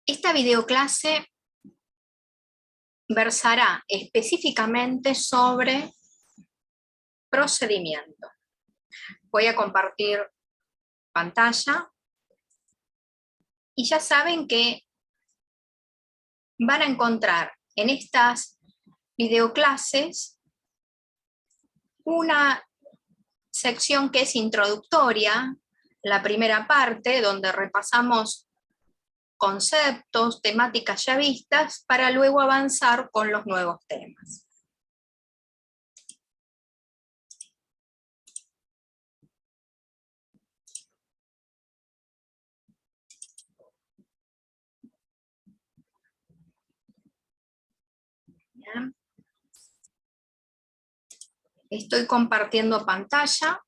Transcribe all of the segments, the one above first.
Esta videoclase versará específicamente sobre procedimiento. Voy a compartir pantalla y ya saben que van a encontrar en estas videoclases una sección que es introductoria, la primera parte, donde repasamos conceptos, temáticas ya vistas, para luego avanzar con los nuevos temas. Bien. Estoy compartiendo pantalla.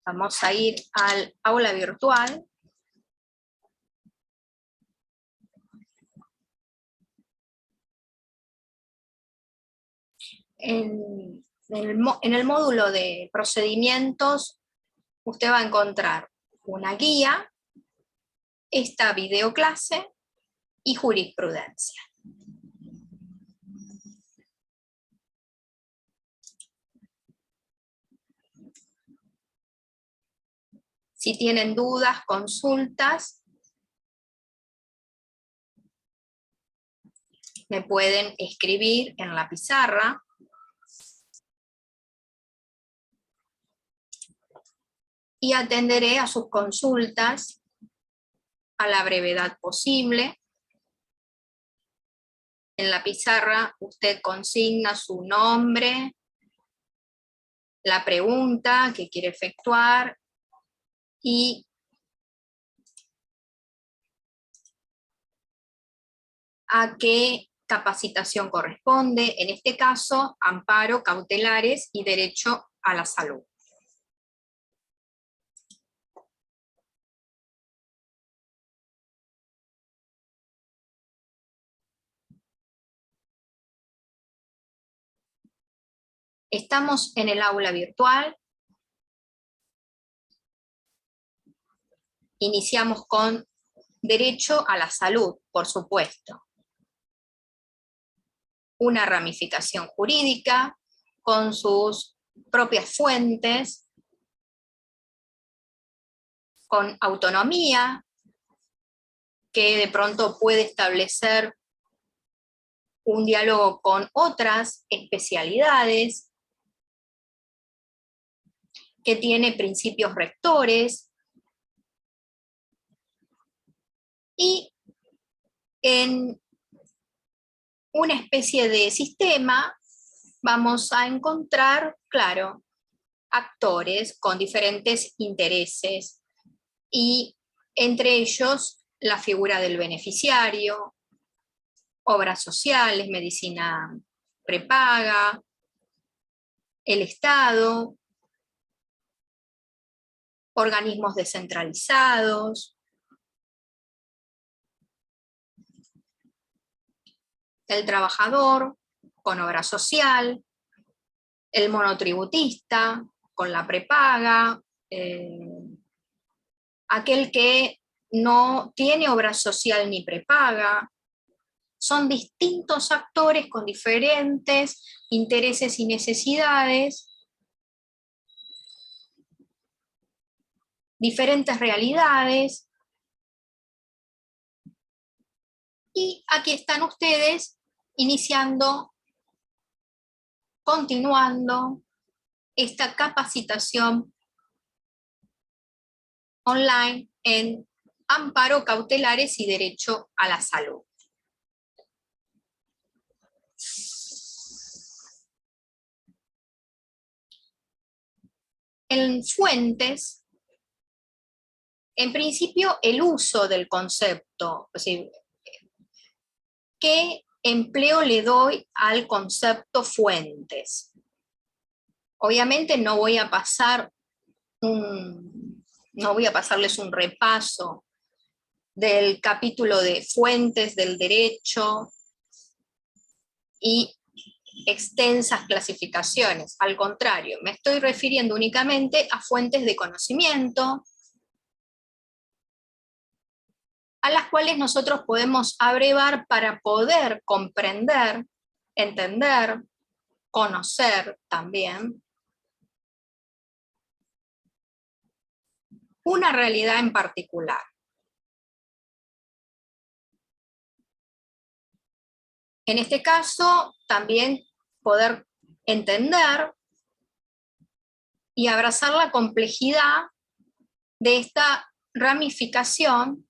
Vamos a ir al aula virtual. En el módulo de procedimientos, usted va a encontrar una guía, esta videoclase y jurisprudencia. Si tienen dudas, consultas, me pueden escribir en la pizarra. Y atenderé a sus consultas a la brevedad posible. En la pizarra usted consigna su nombre, la pregunta que quiere efectuar y a qué capacitación corresponde, en este caso, amparo, cautelares y derecho a la salud. Estamos en el aula virtual. Iniciamos con derecho a la salud, por supuesto. Una ramificación jurídica con sus propias fuentes, con autonomía, que de pronto puede establecer un diálogo con otras especialidades, que tiene principios rectores, y en una especie de sistema vamos a encontrar, claro, actores con diferentes intereses, y entre ellos la figura del beneficiario, obras sociales, medicina prepaga, el Estado, organismos descentralizados, el trabajador con obra social, el monotributista con la prepaga, aquel que no tiene obra social ni prepaga. Son distintos actores con diferentes intereses y necesidades, diferentes realidades. Y aquí están ustedes iniciando, continuando esta capacitación online en amparo, cautelares y derecho a la salud. En fuentes, en principio, el uso del concepto, es decir, ¿qué empleo le doy al concepto fuentes? Obviamente no voy a pasarles un repaso del capítulo de fuentes del derecho y extensas clasificaciones. Al contrario, me estoy refiriendo únicamente a fuentes de conocimiento, a las cuales nosotros podemos abrevar para poder comprender, entender, conocer también una realidad en particular. En este caso, también poder entender y abrazar la complejidad de esta ramificación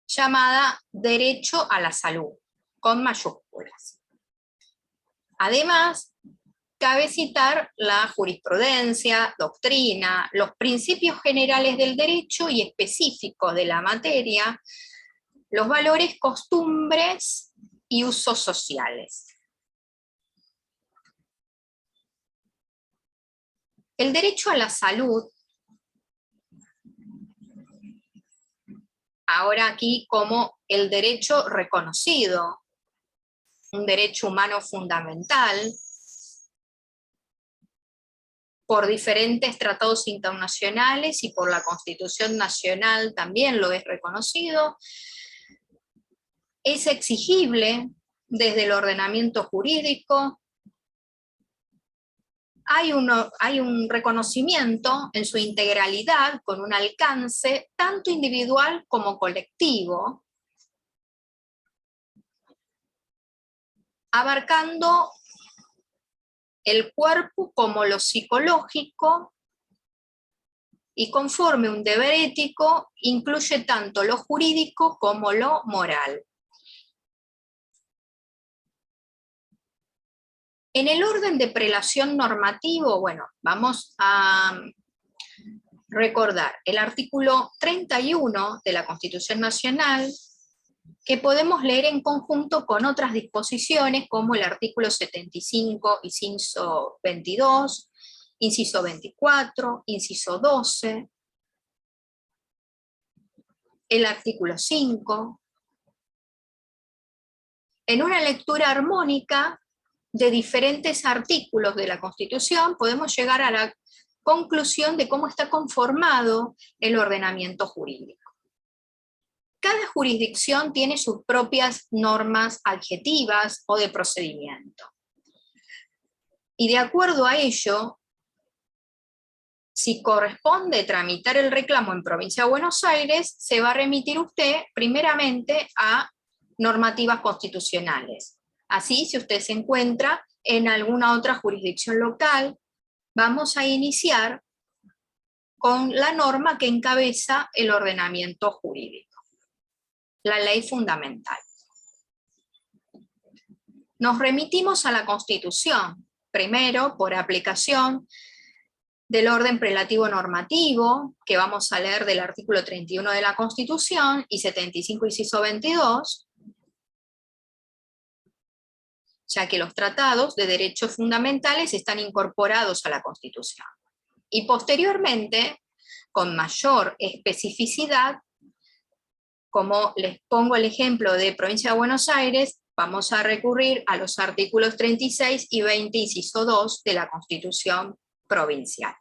llamada derecho a la salud, con mayúsculas. Además, cabe citar la jurisprudencia, doctrina, los principios generales del derecho y específicos de la materia, los valores, costumbres y usos sociales. El derecho a la salud, ahora aquí como el derecho reconocido, un derecho humano fundamental, por diferentes tratados internacionales y por la Constitución Nacional también lo es reconocido, es exigible desde el ordenamiento jurídico, hay un reconocimiento en su integralidad con un alcance tanto individual como colectivo, abarcando el cuerpo como lo psicológico, y conforme un deber ético incluye tanto lo jurídico como lo moral. En el orden de prelación normativo, bueno, vamos a recordar el artículo 31 de la Constitución Nacional, que podemos leer en conjunto con otras disposiciones como el artículo 75, inciso 22, inciso 24, inciso 12, el artículo 5. En una lectura armónica de diferentes artículos de la Constitución podemos llegar a la conclusión de cómo está conformado el ordenamiento jurídico. Cada jurisdicción tiene sus propias normas adjetivas o de procedimiento. Y de acuerdo a ello, si corresponde tramitar el reclamo en Provincia de Buenos Aires, se va a remitir usted primeramente a normativas constitucionales. Así, si usted se encuentra en alguna otra jurisdicción local, vamos a iniciar con la norma que encabeza el ordenamiento jurídico, la ley fundamental. Nos remitimos a la Constitución, primero por aplicación del orden prelativo normativo, que vamos a leer del artículo 31 de la Constitución y 75 inciso 22, ya que los tratados de derechos fundamentales están incorporados a la Constitución. Y posteriormente, con mayor especificidad, como les pongo el ejemplo de Provincia de Buenos Aires, vamos a recurrir a los artículos 36 y 20, inciso 2 de la Constitución provincial.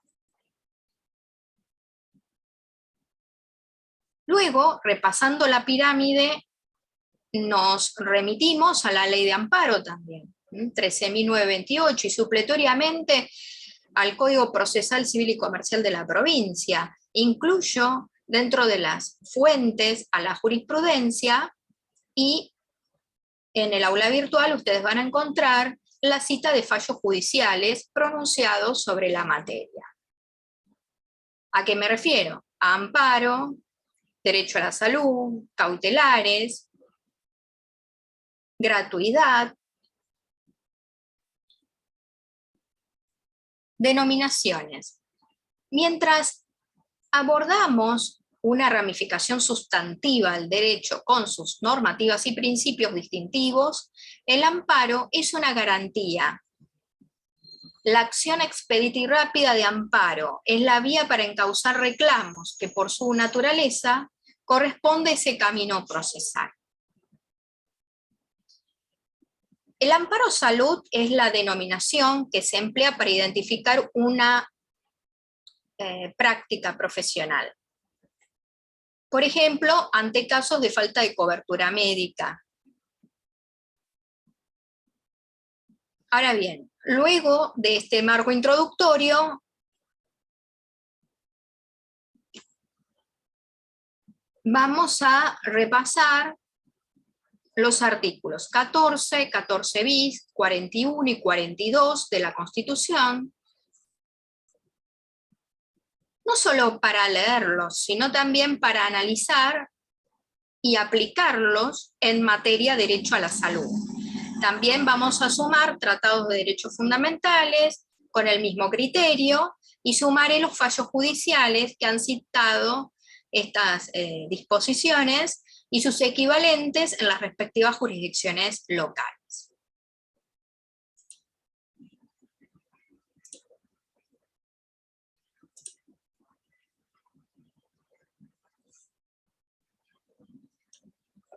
Luego, repasando la pirámide, nos remitimos a la ley de amparo también, 13.928, y supletoriamente al Código Procesal Civil y Comercial de la provincia. Incluyo dentro de las fuentes a la jurisprudencia, y en el aula virtual ustedes van a encontrar la cita de fallos judiciales pronunciados sobre la materia. ¿A qué me refiero? A amparo, derecho a la salud, cautelares, gratuidad, denominaciones. Mientras abordamos una ramificación sustantiva del derecho con sus normativas y principios distintivos, el amparo es una garantía. La acción expedita y rápida de amparo es la vía para encauzar reclamos que por su naturaleza corresponde a ese camino procesal. El amparo salud es la denominación que se emplea para identificar una práctica profesional. Por ejemplo, ante casos de falta de cobertura médica. Ahora bien, luego de este marco introductorio, vamos a repasar los artículos 14, 14 bis, 41 y 42 de la Constitución, no solo para leerlos, sino también para analizar y aplicarlos en materia de derecho a la salud. También vamos a sumar tratados de derechos fundamentales con el mismo criterio y sumaré los fallos judiciales que han citado estas disposiciones y sus equivalentes en las respectivas jurisdicciones locales.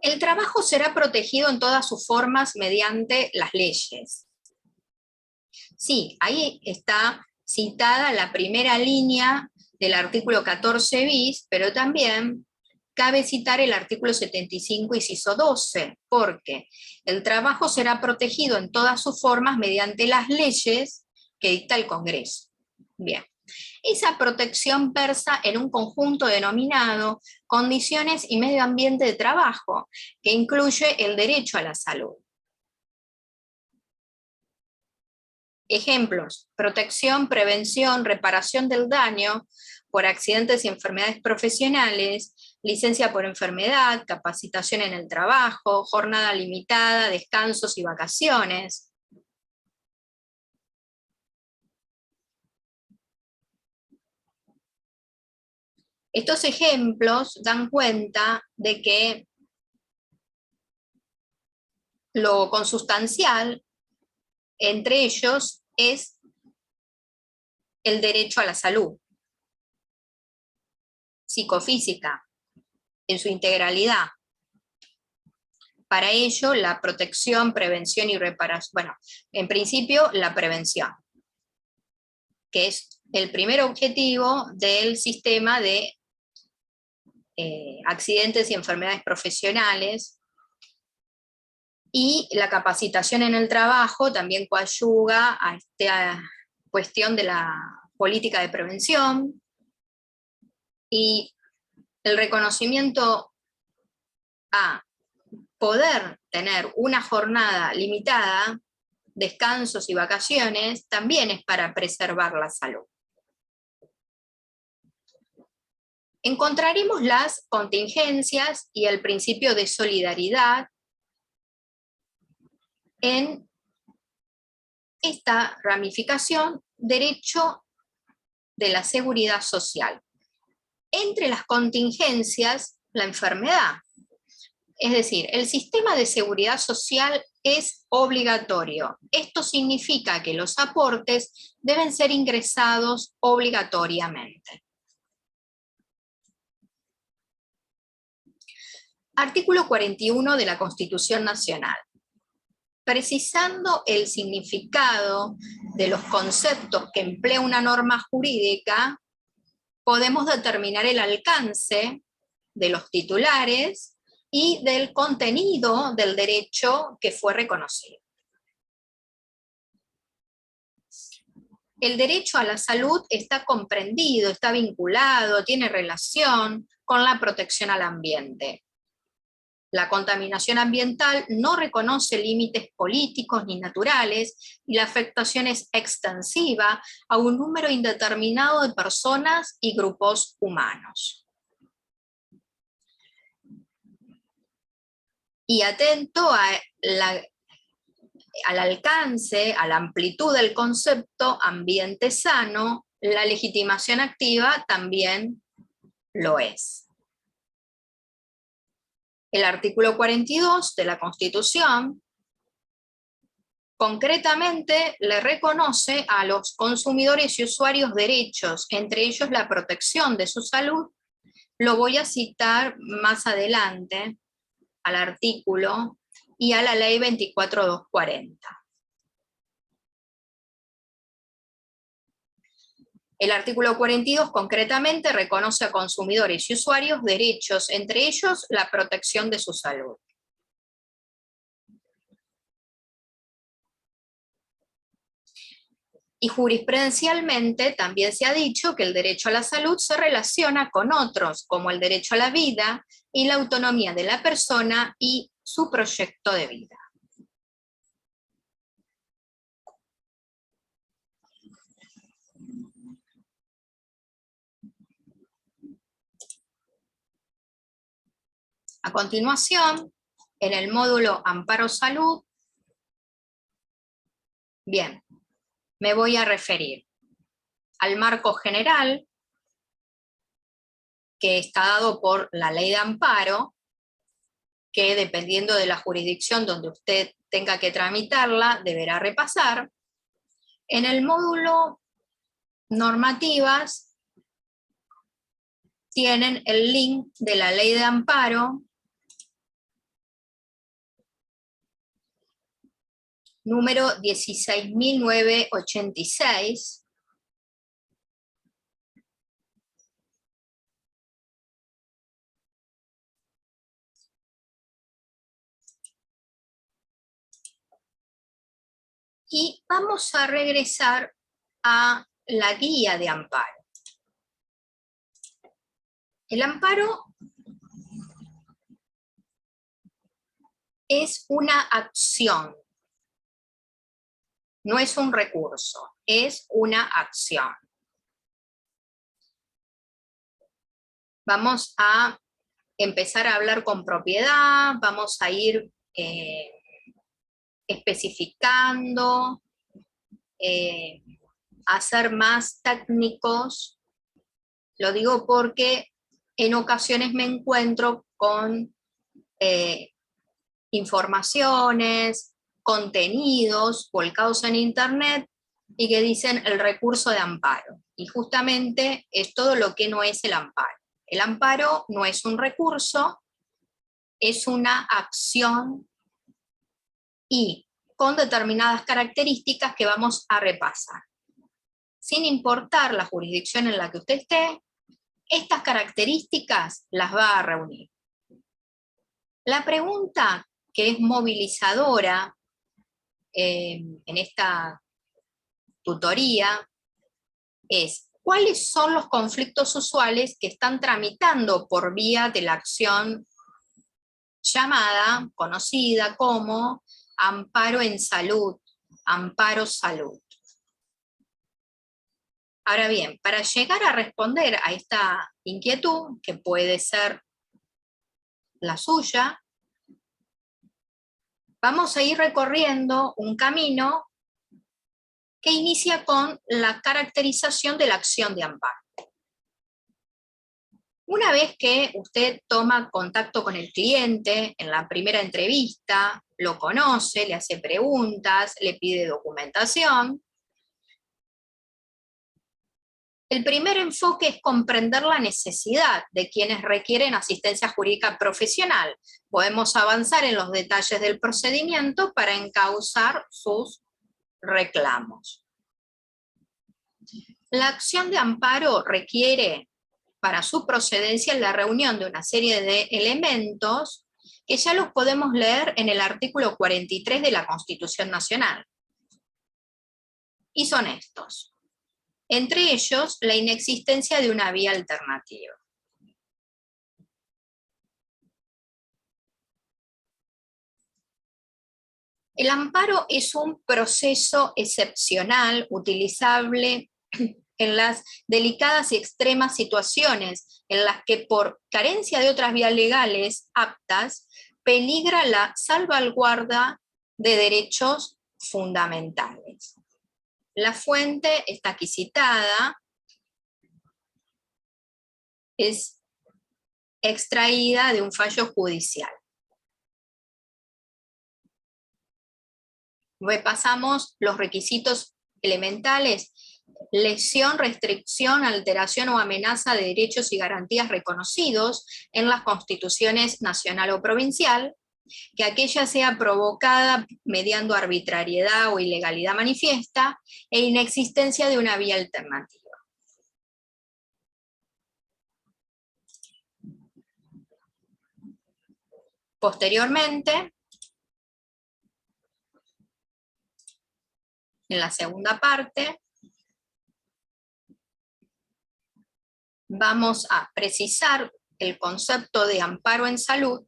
El trabajo será protegido en todas sus formas mediante las leyes. Sí, ahí está citada la primera línea del artículo 14 bis, pero también cabe citar el artículo 75 inciso 12, porque el trabajo será protegido en todas sus formas mediante las leyes que dicta el Congreso. Bien. Esa protección versa en un conjunto denominado condiciones y medio ambiente de trabajo, que incluye el derecho a la salud. Ejemplos: protección, prevención, reparación del daño por accidentes y enfermedades profesionales, licencia por enfermedad, capacitación en el trabajo, jornada limitada, descansos y vacaciones. Estos ejemplos dan cuenta de que lo consustancial entre ellos es el derecho a la salud psicofísica en su integralidad. Para ello, la protección, prevención y reparación, bueno, en principio la prevención, que es el primer objetivo del sistema de accidentes y enfermedades profesionales, y la capacitación en el trabajo también coadyuva a esta cuestión de la política de prevención, y el reconocimiento a poder tener una jornada limitada, descansos y vacaciones, también es para preservar la salud. Encontraremos las contingencias y el principio de solidaridad en esta ramificación, derecho de la seguridad social. Entre las contingencias, la enfermedad. Es decir, el sistema de seguridad social es obligatorio. Esto significa que los aportes deben ser ingresados obligatoriamente. Artículo 41 de la Constitución Nacional. Precisando el significado de los conceptos que emplea una norma jurídica, podemos determinar el alcance de los titulares y del contenido del derecho que fue reconocido. El derecho a la salud está comprendido, está vinculado, tiene relación con la protección al ambiente. La contaminación ambiental no reconoce límites políticos ni naturales, y la afectación es extensiva a un número indeterminado de personas y grupos humanos. Y atento al alcance, a la amplitud del concepto ambiente sano, la legitimación activa también lo es. El artículo 42 de la Constitución concretamente le reconoce a los consumidores y usuarios derechos, entre ellos la protección de su salud. Lo voy a citar más adelante al artículo y a la ley 24240. El artículo 42 concretamente reconoce a consumidores y usuarios derechos, entre ellos la protección de su salud. Y jurisprudencialmente también se ha dicho que el derecho a la salud se relaciona con otros, como el derecho a la vida y la autonomía de la persona y su proyecto de vida. A continuación, en el módulo Amparo Salud, bien, me voy a referir al marco general, que está dado por la ley de amparo, que dependiendo de la jurisdicción donde usted tenga que tramitarla, deberá repasar. En el módulo normativas, tienen el link de la ley de amparo, número 16.986, y vamos a regresar a la guía de amparo. El amparo es una acción, no es un recurso, es una acción. Vamos a empezar a hablar con propiedad, vamos a ir especificando, a ser más técnicos. Lo digo porque en ocasiones me encuentro con informaciones, contenidos volcados en internet y que dicen el recurso de amparo. Y justamente es todo lo que no es el amparo. El amparo no es un recurso, es una acción y con determinadas características que vamos a repasar. Sin importar la jurisdicción en la que usted esté, estas características las va a reunir. La pregunta que es movilizadora en esta tutoría es: ¿cuáles son los conflictos usuales que están tramitando por vía de la acción llamada, conocida como amparo en salud, amparo salud? Ahora bien, para llegar a responder a esta inquietud, que puede ser la suya, vamos a ir recorriendo un camino que inicia con la caracterización de la acción de amparo. Una vez que usted toma contacto con el cliente en la primera entrevista, lo conoce, le hace preguntas, le pide documentación, el primer enfoque es comprender la necesidad de quienes requieren asistencia jurídica profesional. Podemos avanzar en los detalles del procedimiento para encauzar sus reclamos. La acción de amparo requiere para su procedencia la reunión de una serie de elementos que ya los podemos leer en el artículo 43 de la Constitución Nacional. Y son estos. Entre ellos, la inexistencia de una vía alternativa. El amparo es un proceso excepcional utilizable en las delicadas y extremas situaciones en las que por carencia de otras vías legales aptas, peligra la salvaguarda de derechos fundamentales. La fuente está aquí citada, es extraída de un fallo judicial. Repasamos los requisitos elementales: lesión, restricción, alteración o amenaza de derechos y garantías reconocidos en las constituciones nacional o provincial, que aquella sea provocada mediando arbitrariedad o ilegalidad manifiesta, e inexistencia de una vía alternativa. Posteriormente, en la segunda parte, vamos a precisar el concepto de amparo en salud,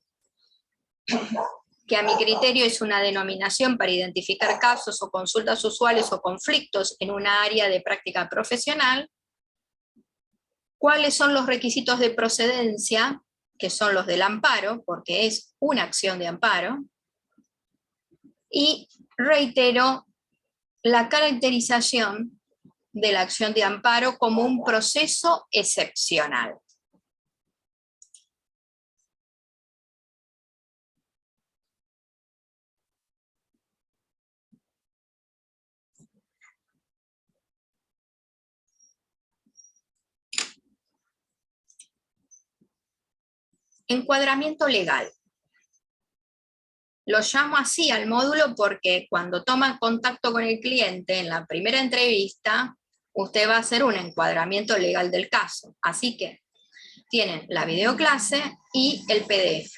que a mi criterio es una denominación para identificar casos o consultas usuales o conflictos en una área de práctica profesional, cuáles son los requisitos de procedencia, que son los del amparo, porque es una acción de amparo, y reitero la caracterización de la acción de amparo como un proceso excepcional. Encuadramiento legal. Lo llamo así al módulo porque cuando toman contacto con el cliente en la primera entrevista, usted va a hacer un encuadramiento legal del caso. Así que tienen la videoclase y el PDF.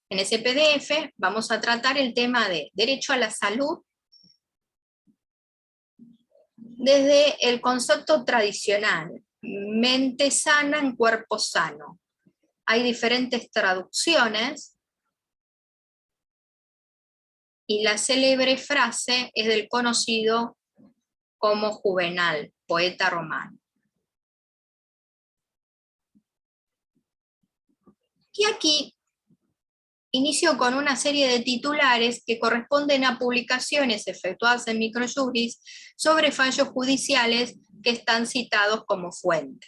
En ese PDF vamos a tratar el tema de derecho a la salud desde el concepto tradicional, mente sana en cuerpo sano. Hay diferentes traducciones y la célebre frase es del conocido como Juvenal, poeta romano. Y aquí inicio con una serie de titulares que corresponden a publicaciones efectuadas en Microjuris sobre fallos judiciales que están citados como fuente.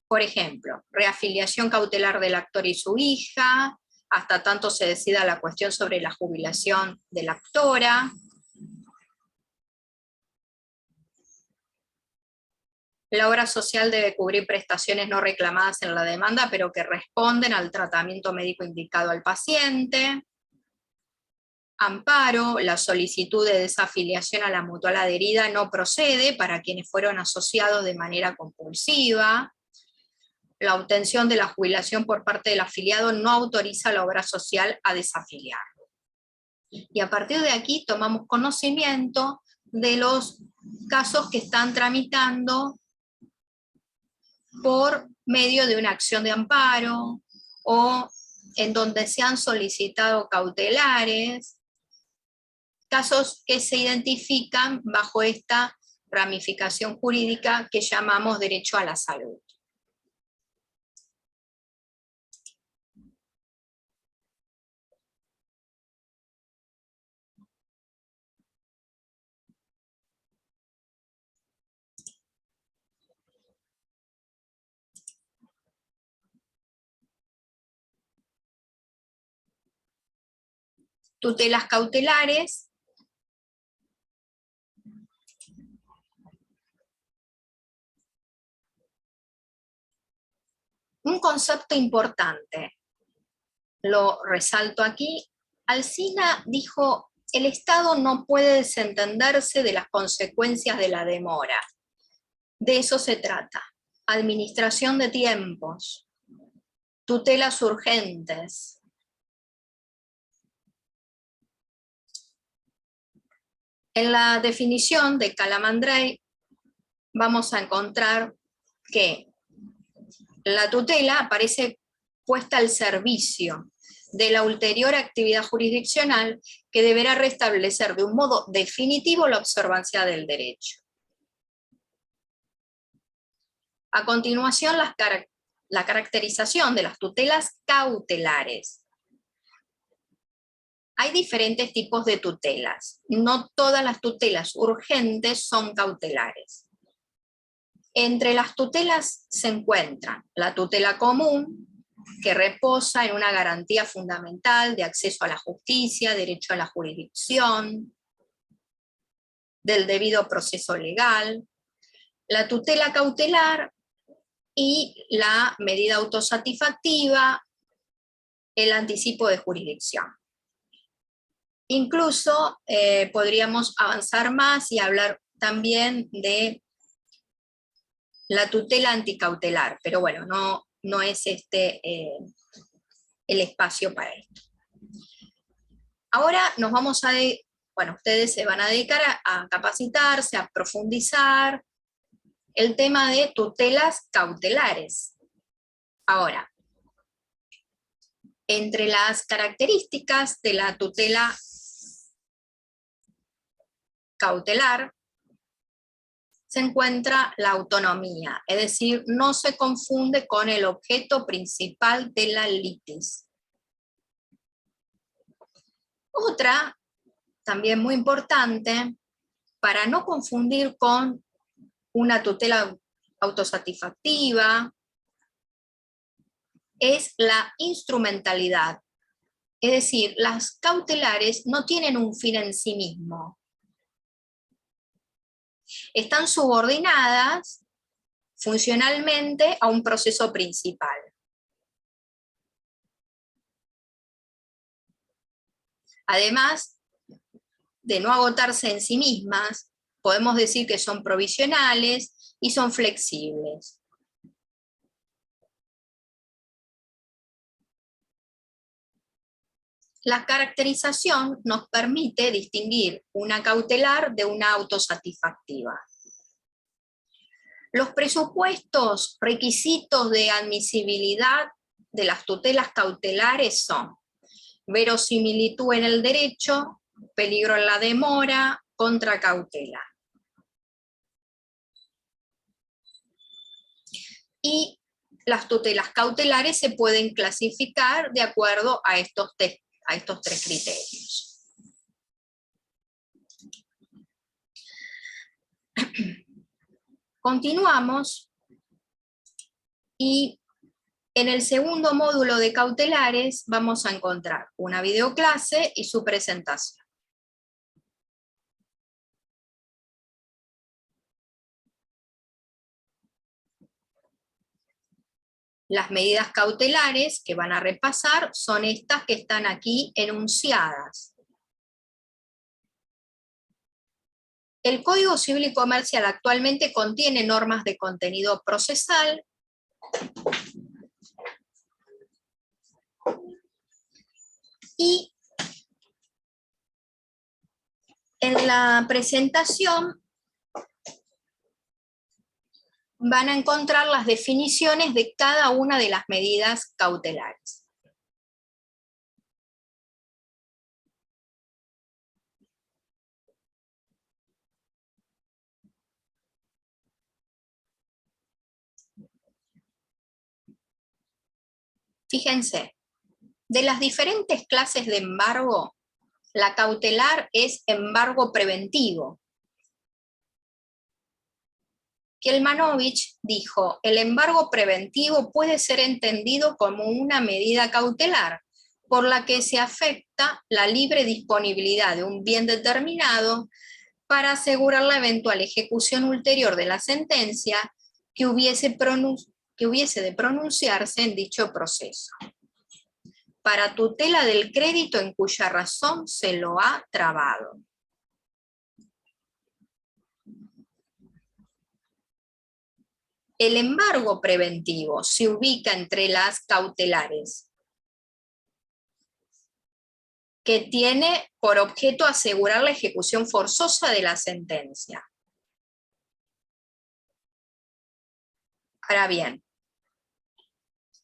Por ejemplo, reafiliación cautelar del actor y su hija, hasta tanto se decida la cuestión sobre la jubilación de la actora. La obra social debe cubrir prestaciones no reclamadas en la demanda, pero que responden al tratamiento médico indicado al paciente. Amparo, la solicitud de desafiliación a la mutual adherida no procede para quienes fueron asociados de manera compulsiva. La obtención de la jubilación por parte del afiliado no autoriza a la obra social a desafiliarlo. Y a partir de aquí tomamos conocimiento de los casos que están tramitando por medio de una acción de amparo, o en donde se han solicitado cautelares, casos que se identifican bajo esta ramificación jurídica que llamamos derecho a la salud. Tutelas cautelares. Un concepto importante, lo resalto aquí. Alsina dijo: el Estado no puede desentenderse de las consecuencias de la demora. De eso se trata. Administración de tiempos, tutelas urgentes. En la definición de Calamandrei vamos a encontrar que la tutela aparece puesta al servicio de la ulterior actividad jurisdiccional que deberá restablecer de un modo definitivo la observancia del derecho. A continuación, la caracterización de las tutelas cautelares. Hay diferentes tipos de tutelas. No todas las tutelas urgentes son cautelares. Entre las tutelas se encuentran la tutela común, que reposa en una garantía fundamental de acceso a la justicia, derecho a la jurisdicción, del debido proceso legal, la tutela cautelar y la medida autosatisfactiva, el anticipo de jurisdicción. Incluso podríamos avanzar más y hablar también de la tutela anticautelar, pero bueno, no es el espacio para esto. Ahora nos vamos a, bueno, ustedes se van a dedicar a capacitarse, a profundizar el tema de tutelas cautelares. Ahora, entre las características de la tutela cautelar se encuentra la autonomía, es decir, no se confunde con el objeto principal de la litis. Otra, también muy importante, para no confundir con una tutela autosatisfactiva, es la instrumentalidad. Es decir, las cautelares no tienen un fin en sí mismo. Están subordinadas funcionalmente a un proceso principal. Además de no agotarse en sí mismas, podemos decir que son provisionales y son flexibles. La caracterización nos permite distinguir una cautelar de una autosatisfactiva. Los presupuestos, requisitos de admisibilidad de las tutelas cautelares son verosimilitud en el derecho, peligro en la demora, contracautela. Y las tutelas cautelares se pueden clasificar de acuerdo a estos tres criterios. Continuamos y en el segundo módulo de cautelares vamos a encontrar una videoclase y su presentación. Las medidas cautelares que van a repasar son estas que están aquí enunciadas. El Código Civil y Comercial actualmente contiene normas de contenido procesal y en la presentación van a encontrar las definiciones de cada una de las medidas cautelares. Fíjense, de las diferentes clases de embargo, la cautelar es embargo preventivo. Kielmanovich dijo, el embargo preventivo puede ser entendido como una medida cautelar, por la que se afecta la libre disponibilidad de un bien determinado para asegurar la eventual ejecución ulterior de la sentencia que hubiese de pronunciarse en dicho proceso, para tutela del crédito en cuya razón se lo ha trabado. El embargo preventivo se ubica entre las cautelares, que tiene por objeto asegurar la ejecución forzosa de la sentencia. Ahora bien,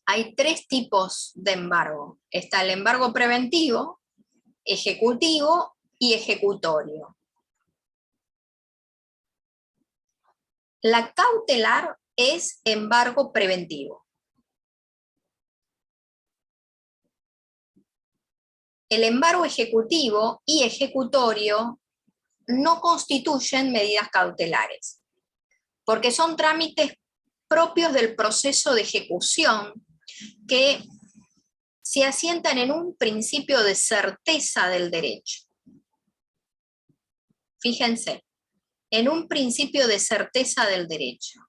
hay tres tipos de embargo. Está el embargo preventivo, ejecutivo y ejecutorio. La cautelar es embargo preventivo. El embargo ejecutivo y ejecutorio no constituyen medidas cautelares, porque son trámites propios del proceso de ejecución que se asientan en un principio de certeza del derecho. Fíjense, en un principio de certeza del derecho.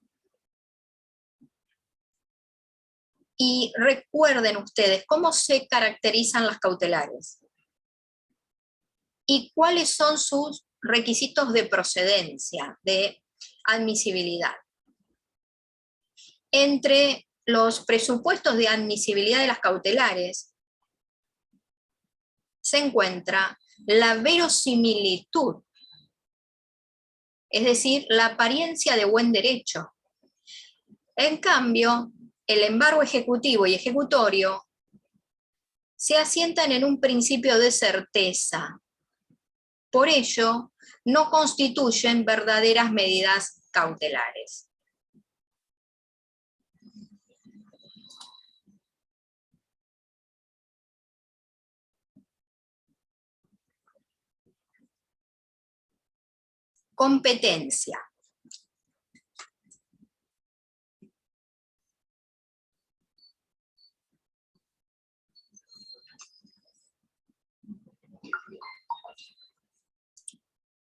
Y recuerden ustedes cómo se caracterizan las cautelares y cuáles son sus requisitos de procedencia, de admisibilidad. Entre los presupuestos de admisibilidad de las cautelares se encuentra la verosimilitud, es decir, la apariencia de buen derecho. En cambio, el embargo ejecutivo y ejecutorio se asientan en un principio de certeza. Por ello, no constituyen verdaderas medidas cautelares. Competencia.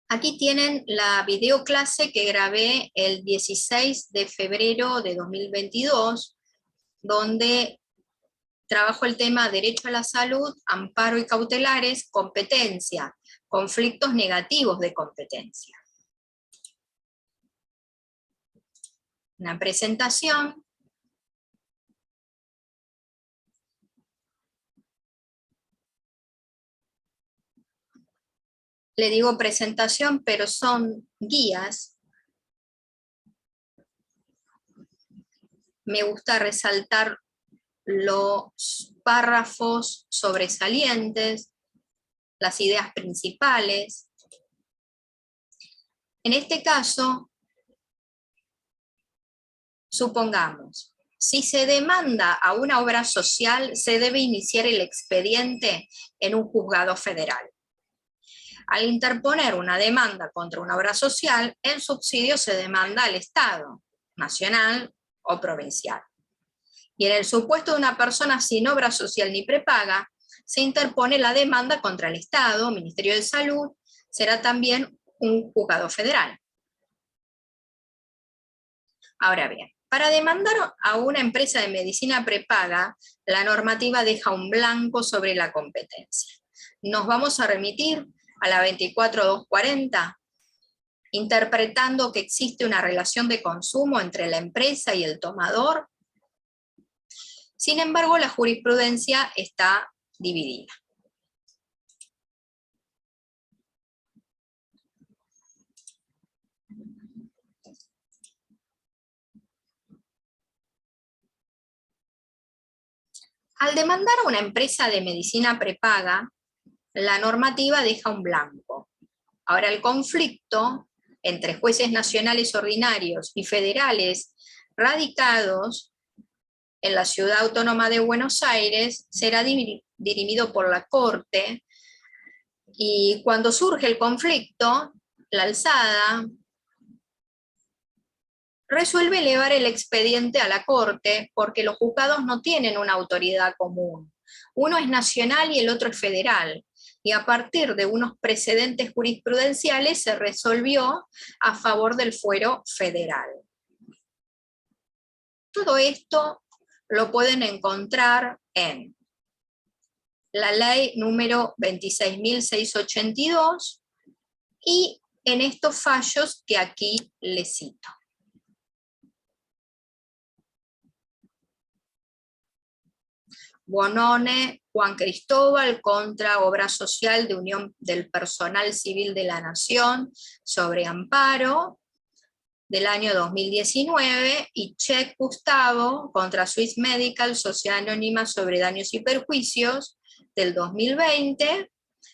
Aquí tienen la videoclase que grabé el 16 de febrero de 2022, donde trabajo el tema derecho a la salud, amparo y cautelares, competencia, conflictos negativos de competencia. Una presentación. Le digo presentación, pero son guías. Me gusta resaltar los párrafos sobresalientes, las ideas principales. En este caso, supongamos, si se demanda a una obra social, se debe iniciar el expediente en un juzgado federal. Al interponer una demanda contra una obra social, el subsidio se demanda al Estado, nacional o provincial. Y en el supuesto de una persona sin obra social ni prepaga, se interpone la demanda contra el Estado, Ministerio de Salud, será también un juzgado federal. Ahora bien, para demandar a una empresa de medicina prepaga, la normativa deja un blanco sobre la competencia. Nos vamos a remitir a la 24240, interpretando que existe una relación de consumo entre la empresa y el tomador. Sin embargo, la jurisprudencia está dividida. Al demandar a una empresa de medicina prepaga, la normativa deja un blanco. Ahora el conflicto entre jueces nacionales ordinarios y federales radicados en la Ciudad Autónoma de Buenos Aires será dirimido por la Corte, y cuando surge el conflicto, la alzada resuelve elevar el expediente a la Corte porque los juzgados no tienen una autoridad común. Uno es nacional y el otro es federal. Y a partir de unos precedentes jurisprudenciales se resolvió a favor del fuero federal. Todo esto lo pueden encontrar en la ley número 26.682 y en estos fallos que aquí les cito. Bonone, Juan Cristóbal contra Obra Social de Unión del Personal Civil de la Nación sobre amparo del año 2019, y Check Gustavo contra Swiss Medical, Sociedad Anónima sobre Daños y Perjuicios del 2020,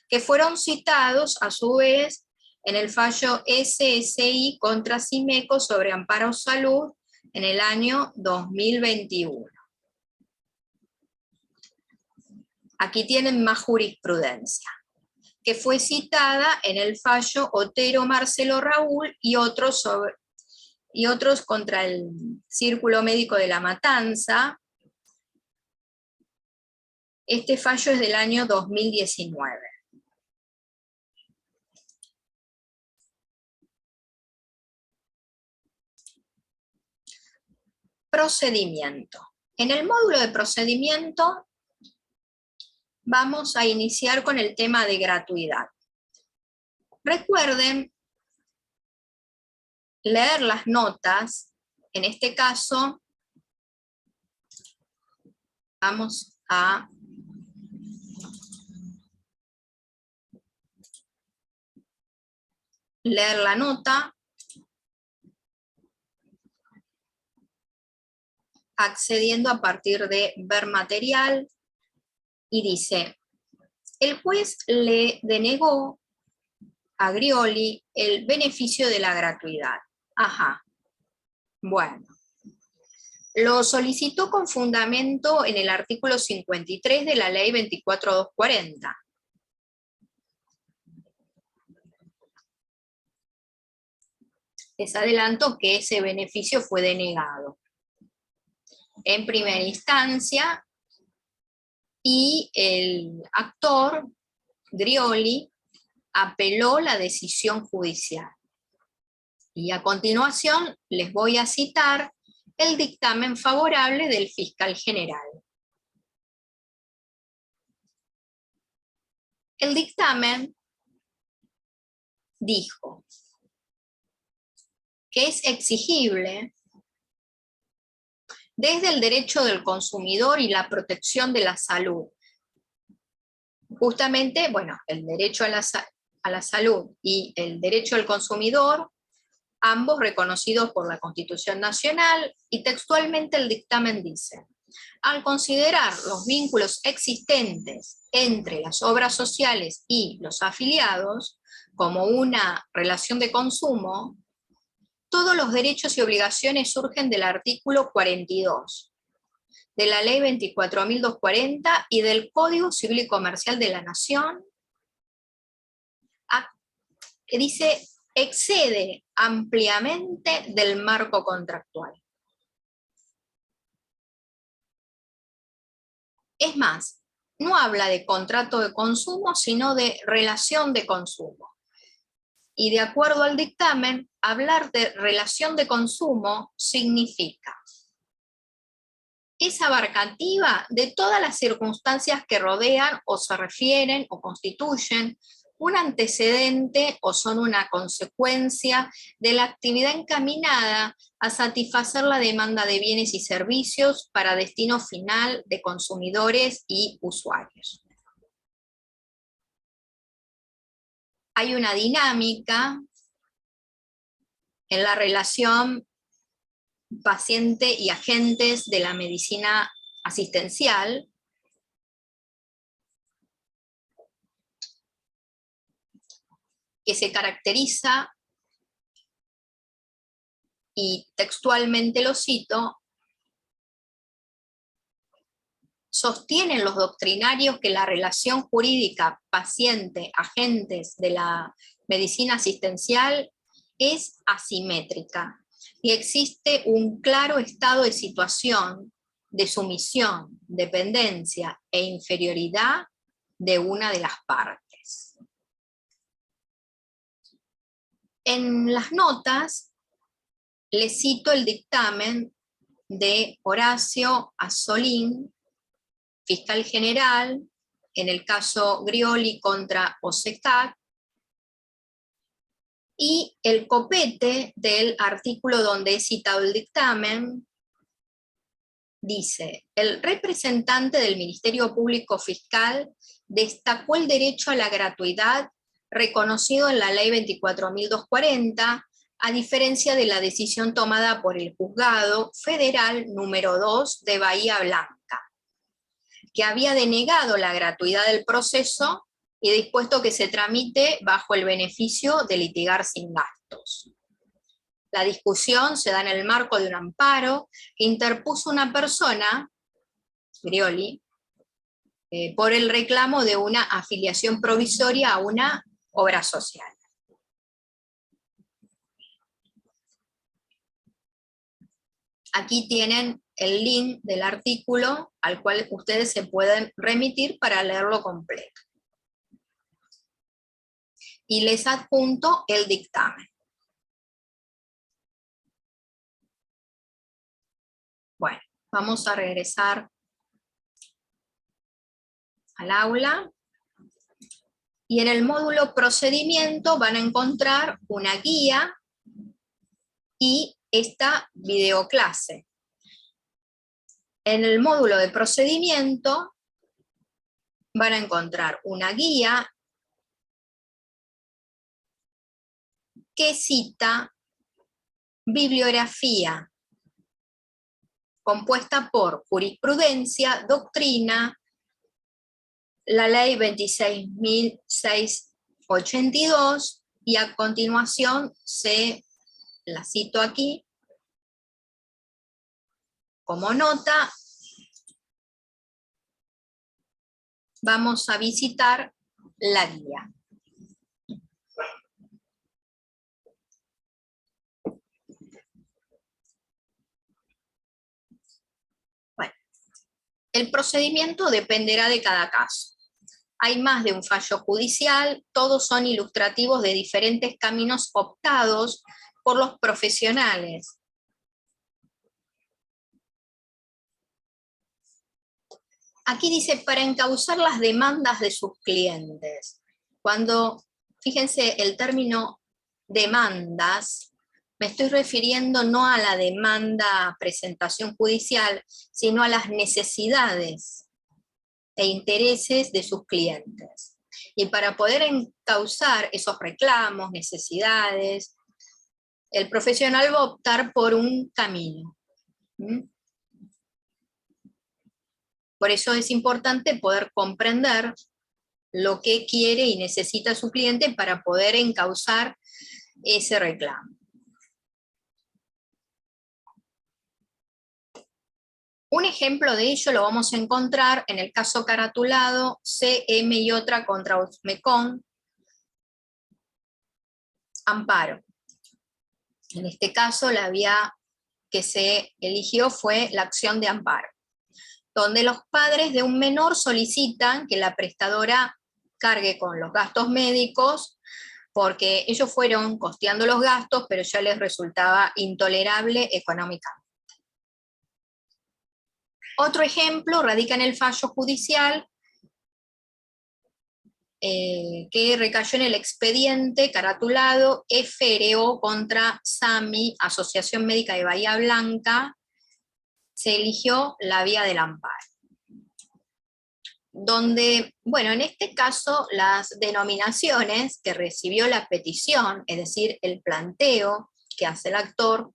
que fueron citados a su vez en el fallo SSI contra Cimeco sobre amparo salud en el año 2021. Aquí tienen más jurisprudencia, que fue citada en el fallo Otero Marcelo Raúl y otros contra el Círculo Médico de La Matanza. Este fallo es del año 2019. Procedimiento. En el módulo de procedimiento vamos a iniciar con el tema de gratuidad. Recuerden leer las notas, en este caso Vamos a leer la nota. Accediendo a partir de ver material, y dice: el juez le denegó a Grioli el beneficio de la gratuidad. Ajá, bueno. Lo solicitó con fundamento en el artículo 53 de la ley 24240. Les adelanto que ese beneficio fue denegado en primera instancia, y el actor, Grioli, apeló la decisión judicial. Y a continuación les voy a citar el dictamen favorable del fiscal general. El dictamen dijo que es exigible desde el derecho del consumidor y la protección de la salud. Justamente, bueno, el derecho a la salud y el derecho al consumidor, ambos reconocidos por la Constitución Nacional, y textualmente el dictamen dice: al considerar los vínculos existentes entre las obras sociales y los afiliados como una relación de consumo, todos los derechos y obligaciones surgen del artículo 42 de la ley 24.240 y del Código Civil y Comercial de la Nación, que dice: excede ampliamente del marco contractual. Es más, no habla de contrato de consumo, sino de relación de consumo. Y de acuerdo al dictamen, hablar de relación de consumo significa: es abarcativa de todas las circunstancias que rodean o se refieren o constituyen un antecedente o son una consecuencia de la actividad encaminada a satisfacer la demanda de bienes y servicios para destino final de consumidores y usuarios. Hay una dinámica en la relación paciente y agentes de la medicina asistencial, que se caracteriza, y textualmente lo cito: sostienen los doctrinarios que la relación jurídica paciente-agentes de la medicina asistencial es asimétrica y existe un claro estado de situación de sumisión, dependencia e inferioridad de una de las partes. En las notas les cito el dictamen de Horacio Azzolín, fiscal general, en el caso Grioli contra OSECAT, y el copete del artículo donde he citado el dictamen dice: el representante del Ministerio Público Fiscal destacó el derecho a la gratuidad reconocido en la ley 24.240, a diferencia de la decisión tomada por el Juzgado Federal número 2 de Bahía Blanca, que había denegado la gratuidad del proceso y dispuesto que se tramite bajo el beneficio de litigar sin gastos. La discusión se da en el marco de un amparo que interpuso una persona, Grioli, por el reclamo de una afiliación provisoria a una obra social. Aquí tienen el link del artículo al cual ustedes se pueden remitir para leerlo completo. Y les adjunto el dictamen. Bueno, vamos a regresar al aula. Y en el módulo procedimiento van a encontrar una guía y esta videoclase. En el módulo de procedimiento van a encontrar una guía que cita bibliografía compuesta por jurisprudencia, doctrina, la ley 26.682, y a continuación la cito aquí como nota. Vamos a visitar la guía. Bueno, el procedimiento dependerá de cada caso. Hay más de un fallo judicial, todos son ilustrativos de diferentes caminos optados por los profesionales. Aquí dice, para encauzar las demandas de sus clientes. Cuando, fíjense, el término demandas, me estoy refiriendo no a la demanda presentación judicial, sino a las necesidades e intereses de sus clientes. Y para poder encauzar esos reclamos, necesidades, el profesional va a optar por un camino. Por eso es importante poder comprender lo que quiere y necesita su cliente para poder encauzar ese reclamo. Un ejemplo de ello lo vamos a encontrar en el caso caratulado CM y otra contra Usmecon, amparo. En este caso la vía que se eligió fue la acción de amparo, donde los padres de un menor solicitan que la prestadora cargue con los gastos médicos, porque ellos fueron costeando los gastos, pero ya les resultaba intolerable económicamente. Otro ejemplo radica en el fallo judicial que recayó en el expediente caratulado FRO contra SAMI, Asociación Médica de Bahía Blanca. Se eligió la vía del amparo, donde, bueno, en este caso las denominaciones que recibió la petición, es decir, el planteo que hace el actor,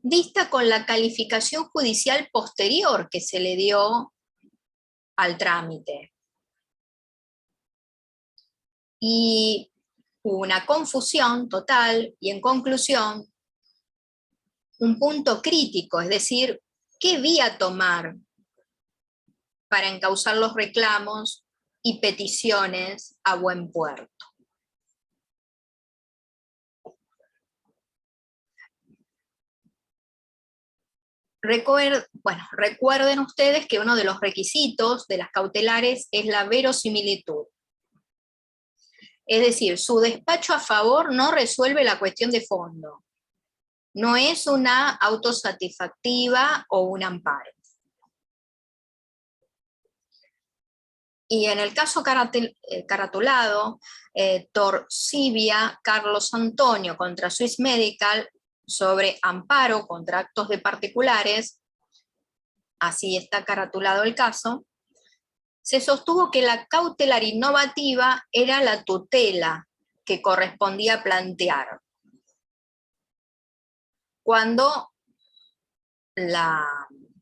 dista con la calificación judicial posterior que se le dio al trámite. Y hubo una confusión total, y en conclusión, un punto crítico, es decir, ¿qué vía tomar para encauzar los reclamos y peticiones a buen puerto? Recuerden ustedes que uno de los requisitos de las cautelares es la verosimilitud. Es decir, su despacho a favor no resuelve la cuestión de fondo. No es una autosatisfactiva o un amparo. Y en el caso caratulado, Torcibia Carlos Antonio contra Swiss Medical, sobre amparo contra actos de particulares, así está caratulado el caso, se sostuvo que la cautelar innovativa era la tutela que correspondía plantear, cuando la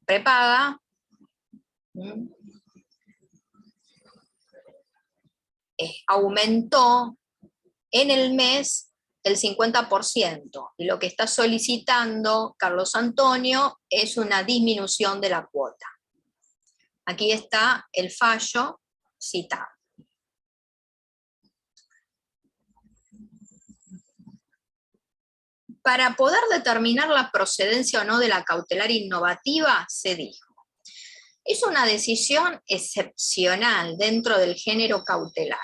prepaga aumentó en el mes el 50%, y lo que está solicitando Carlos Antonio es una disminución de la cuota. Aquí está el fallo citado. Para poder determinar la procedencia o no de la cautelar innovativa, se dijo, es una decisión excepcional dentro del género cautelar.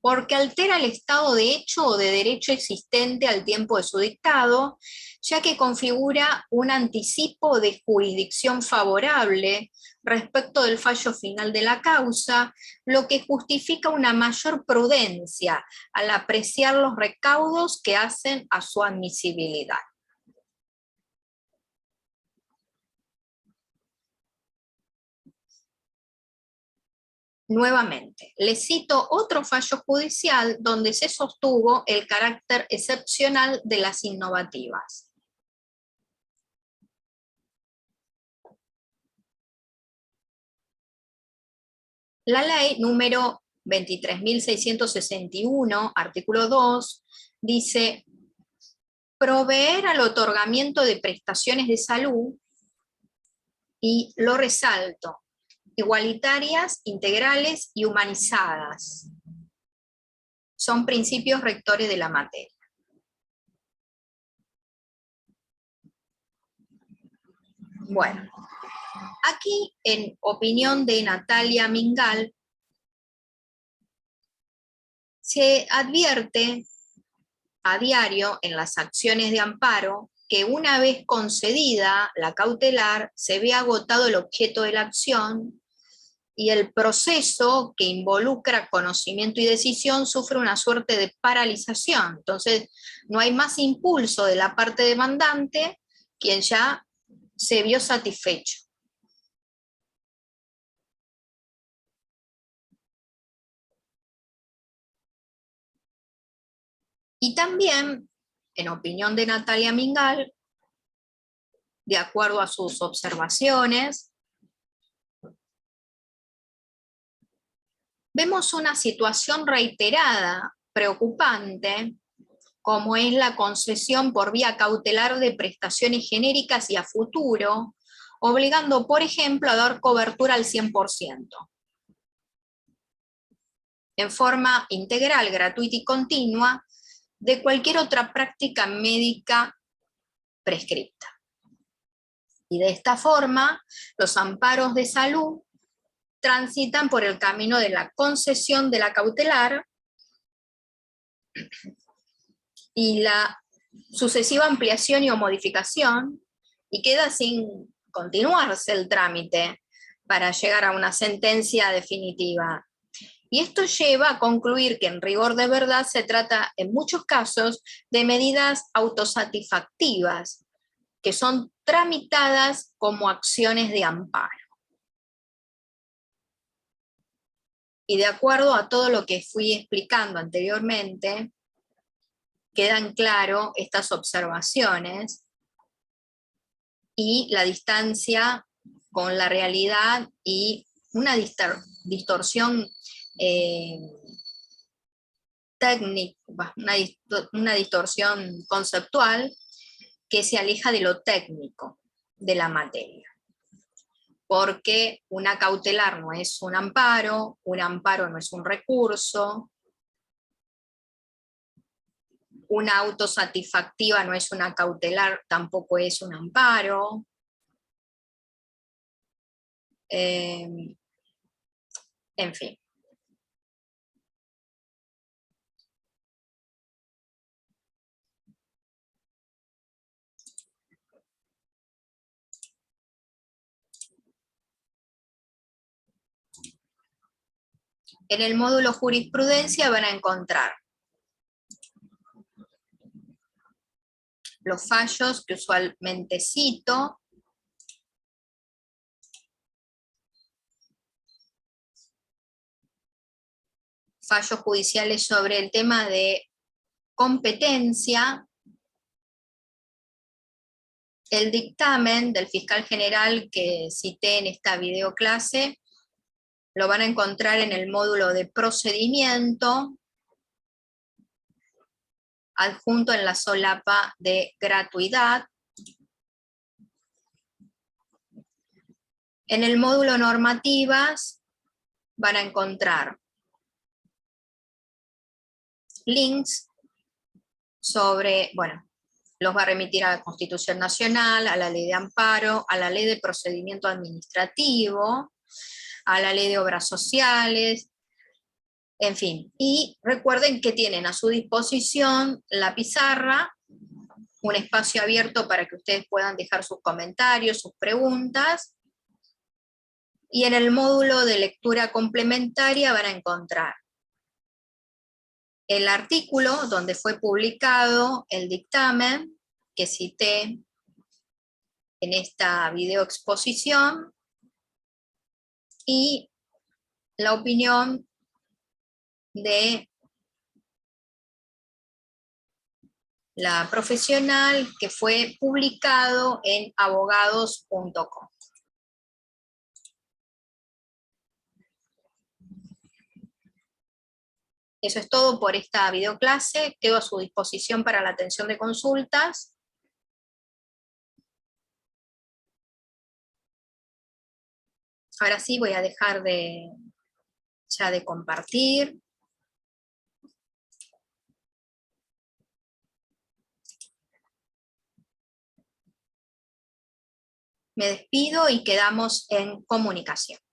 Porque altera el estado de hecho o de derecho existente al tiempo de su dictado, ya que configura un anticipo de jurisdicción favorable respecto del fallo final de la causa, lo que justifica una mayor prudencia al apreciar los recaudos que hacen a su admisibilidad. Nuevamente, les cito otro fallo judicial donde se sostuvo el carácter excepcional de las innovativas. La ley número 23.661, artículo 2, dice: proveer al otorgamiento de prestaciones de salud, y lo resalto, igualitarias, integrales y humanizadas. Son principios rectores de la materia. Bueno, aquí, en opinión de Natalia Mingal, se advierte a diario en las acciones de amparo que una vez concedida la cautelar, se ve agotado el objeto de la acción y el proceso que involucra conocimiento y decisión sufre una suerte de paralización. Entonces, no hay más impulso de la parte demandante, quien ya se vio satisfecho. Y también, en opinión de Natalia Mingal, de acuerdo a sus observaciones, vemos una situación reiterada, preocupante, como es la concesión por vía cautelar de prestaciones genéricas y a futuro, obligando, por ejemplo, a dar cobertura al 100%, en forma integral, gratuita y continua, de cualquier otra práctica médica prescripta. Y de esta forma, los amparos de salud transitan por el camino de la concesión de la cautelar y la sucesiva ampliación y o modificación, y queda sin continuarse el trámite para llegar a una sentencia definitiva. Y esto lleva a concluir que en rigor de verdad se trata en muchos casos de medidas autosatisfactivas, que son tramitadas como acciones de amparo. Y de acuerdo a todo lo que fui explicando anteriormente, quedan claro estas observaciones y la distancia con la realidad y una distorsión técnica, una distorsión conceptual que se aleja de lo técnico de la materia. Porque una cautelar no es un amparo no es un recurso, una autosatisfactiva no es una cautelar, tampoco es un amparo. En fin. En el módulo jurisprudencia van a encontrar los fallos que usualmente cito, fallos judiciales sobre el tema de competencia, el dictamen del fiscal general que cité en esta videoclase, lo van a encontrar en el módulo de procedimiento, adjunto en la solapa de gratuidad. En el módulo normativas van a encontrar links sobre, bueno, los va a remitir a la Constitución Nacional, a la Ley de Amparo, a la Ley de Procedimiento Administrativo, a la Ley de Obras Sociales, en fin. Y recuerden que tienen a su disposición la pizarra, un espacio abierto para que ustedes puedan dejar sus comentarios, sus preguntas, y en el módulo de lectura complementaria van a encontrar el artículo donde fue publicado el dictamen que cité en esta videoexposición, y la opinión de la profesional que fue publicado en abogados.com. Eso es todo por esta videoclase. Quedo a su disposición para la atención de consultas. Ahora sí voy a dejar ya de compartir. Me despido y quedamos en comunicación.